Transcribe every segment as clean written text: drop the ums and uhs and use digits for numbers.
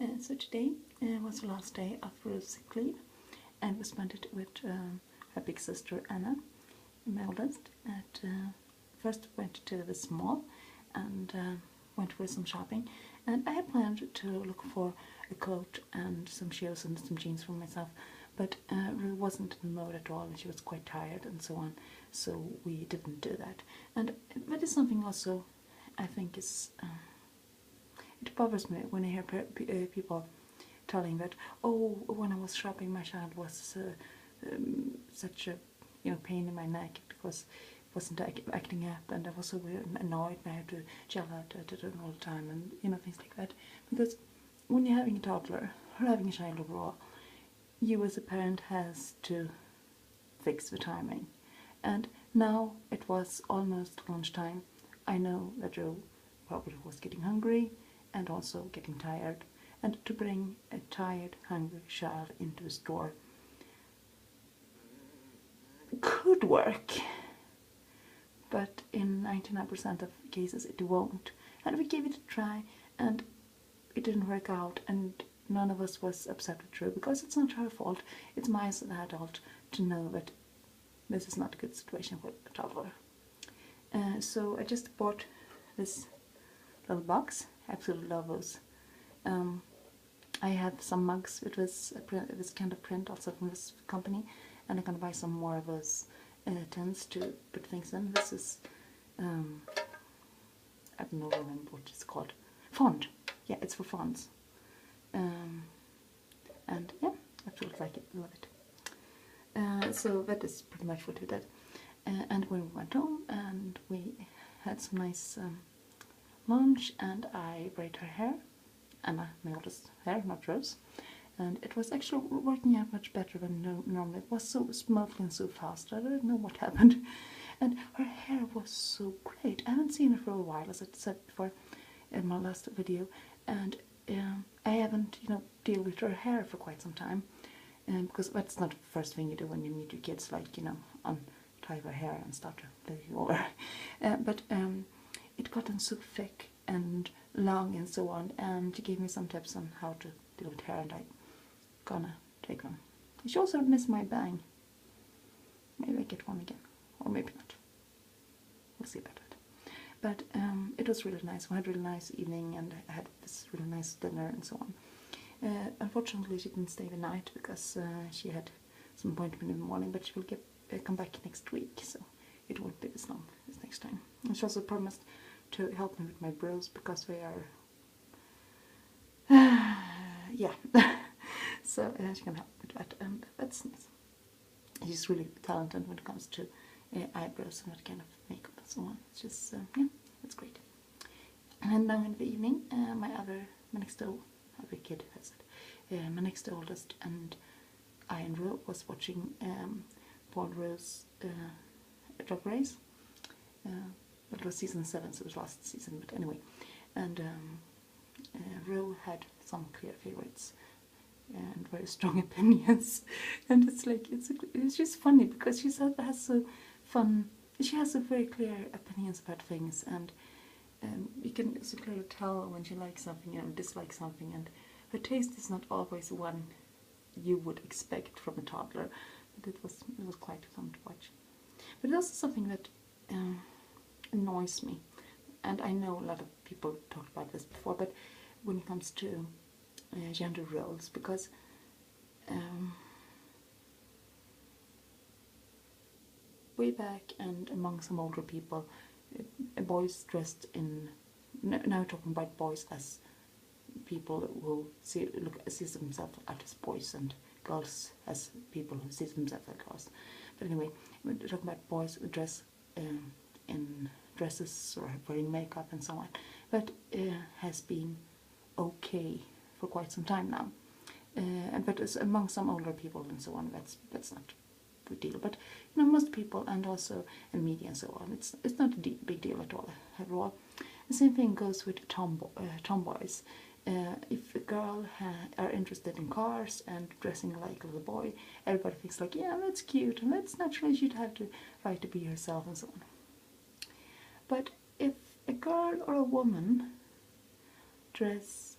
So today was the last day of Ruth's sick leave, and we spent it with her big sister Anna, my oldest. First went to the mall and went for some shopping, and I had planned to look for a coat and some shoes and some jeans for myself, but Ruth wasn't in the mood at all and she was quite tired and so on, so we didn't do that. And that is something also I think is it bothers me when I hear people telling that, oh, when I was shopping my child was such a pain in my neck because it wasn't acting up, and I was so annoyed and I had to yell at it all the time, and things like that. Because when you're having a toddler or having a child overall, you as a parent has to fix the timing. And now it was almost lunchtime. I know that Joe probably was getting hungry and also getting tired, and to bring a tired, hungry child into the store could work, but in 99% of cases it won't. And we gave it a try and it didn't work out, and none of us was upset with Drew because it's not her fault. It's my as an adult to know that this is not a good situation for a toddler. So I just bought this little box. I absolutely love those. I have some mugs. It was this kind of print also from this company, and I'm gonna buy some more of those tins to put things in. This is I don't know what it's called. Font. Yeah, it's for fonts. And yeah, I absolutely like it. Love it. So that is pretty much what we did. And when we went home and we had some nice lunch, and I braided her hair, Anna, my oldest hair, not Rose, and it was actually working out much better than normally. It was so smoothly and so fast. I don't know what happened, and her hair was so great. I haven't seen her for a while, as I said before in my last video, and I haven't dealt with her hair for quite some time, because that's not the first thing you do when you meet your kids, like untie their hair and start to play you over. But it gotten so thick and long and so on, and she gave me some tips on how to deal with hair, and I'm gonna take them. She also missed my bang. Maybe I get one again, or maybe not. We'll see about it. But it was really nice. We had a really nice evening, and I had this really nice dinner and so on. Unfortunately, she didn't stay the night because she had some appointment in the morning, but she will come back next week, so it won't be this long this next time. And she also promised to help me with my brows because they are yeah. So she can help with that, and that's nice. She's really talented when it comes to eyebrows and that kind of makeup and so on. It's just yeah, it's great. And now in the evening, my next oldest and I and Ro was watching Paul Rose Drag Race. It was season 7, so it was last season, but anyway. And Ro had some clear favorites and very strong opinions, and it's like it's just funny because she has a very clear opinions about things, and you can so clearly tell when she likes something and dislikes something, and her taste is not always one you would expect from a toddler, but it was quite fun to watch. But it's also something that annoys me, and I know a lot of people talked about this before, but when it comes to gender roles, because way back and among some older people, boys dressed in, now talking about boys as people who see themselves as boys, and girls as people who see themselves as girls. But anyway, we're talking about boys who dress in dresses or wearing makeup and so on. That has been okay for quite some time now, but it's among some older people and so on, that's not a good deal. But most people, and also in media and so on, it's not a big deal at all. Overall, the same thing goes with tomboys. If a girl are interested in cars and dressing like a little boy, everybody thinks like, yeah, that's cute, and that's naturally she'd have to try to be herself and so on. But if a girl or a woman dress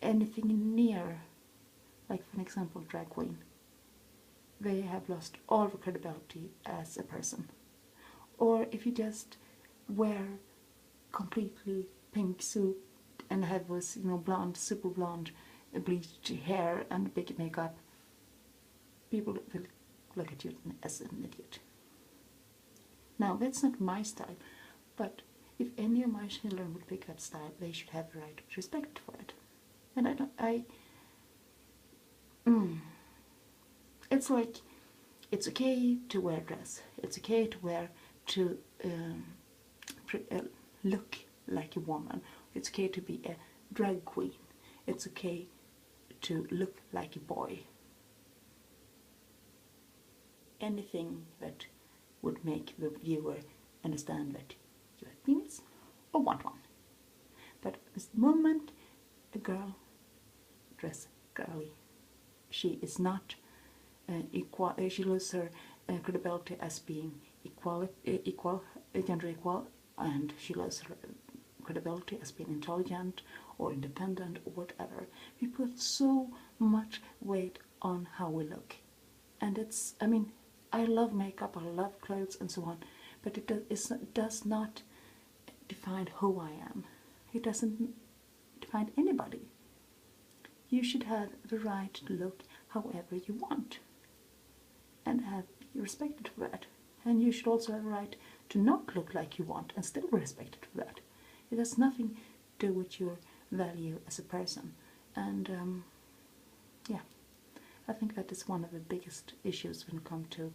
anything near, like for example, drag queen, they have lost all the credibility as a person. Or if you just wear completely pink suit and have this, blonde, super blonde, bleached hair and big makeup, people will look at you as an idiot. Now, that's not my style, but if any of my children would pick that style, they should have the right respect for it. And it's like, it's okay to wear a dress. It's okay to look like a woman. It's okay to be a drag queen. It's okay to look like a boy. Anything that would make the viewer understand that you have penis or want one. But the moment a girl dresses girly, she is not equal. She loses her credibility as being gender equal, and she loses her credibility as being intelligent or independent or whatever. We put so much weight on how we look, and it's. I mean, I love makeup, I love clothes, and so on, but it does not define who I am. It doesn't define anybody. You should have the right to look however you want and be respected for that. And you should also have the right to not look like you want and still be respected for that. It has nothing to do with your value as a person. And yeah, I think that is one of the biggest issues when it comes to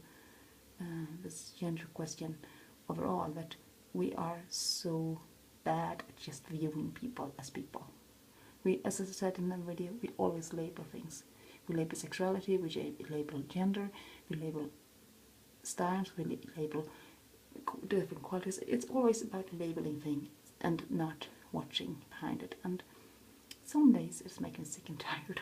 this gender question overall, that we are so bad at just viewing people as people. We, as I said in the video, we always label things. We label sexuality, we label gender, we label styles, we label different qualities. It's always about labeling things and not watching behind it. And some days it's making me sick and tired.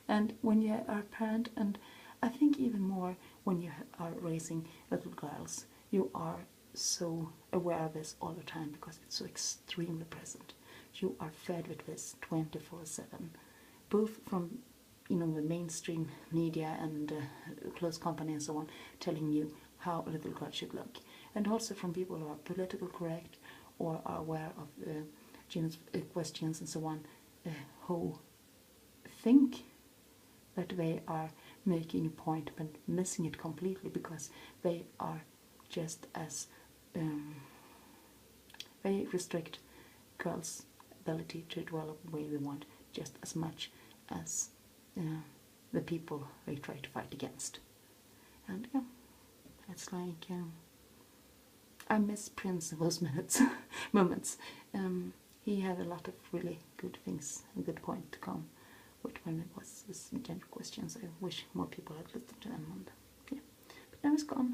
And when you are a parent, and I think even more when you are raising little girls, you are so aware of this all the time because it's so extremely present. You are fed with this 24/7, both from the mainstream media and close company and so on, telling you how a little girl should look, and also from people who are politically correct or are aware of gender questions and so on, who think that they are making a point but missing it completely, because they are just as they restrict girls' ability to develop the way they want just as much as the people they try to fight against. And yeah, it's like I miss Prince of those moments. He had a lot of really good things and good point to come with when it was this gender questions. I wish more people had listened to them. And yeah, but now he's gone.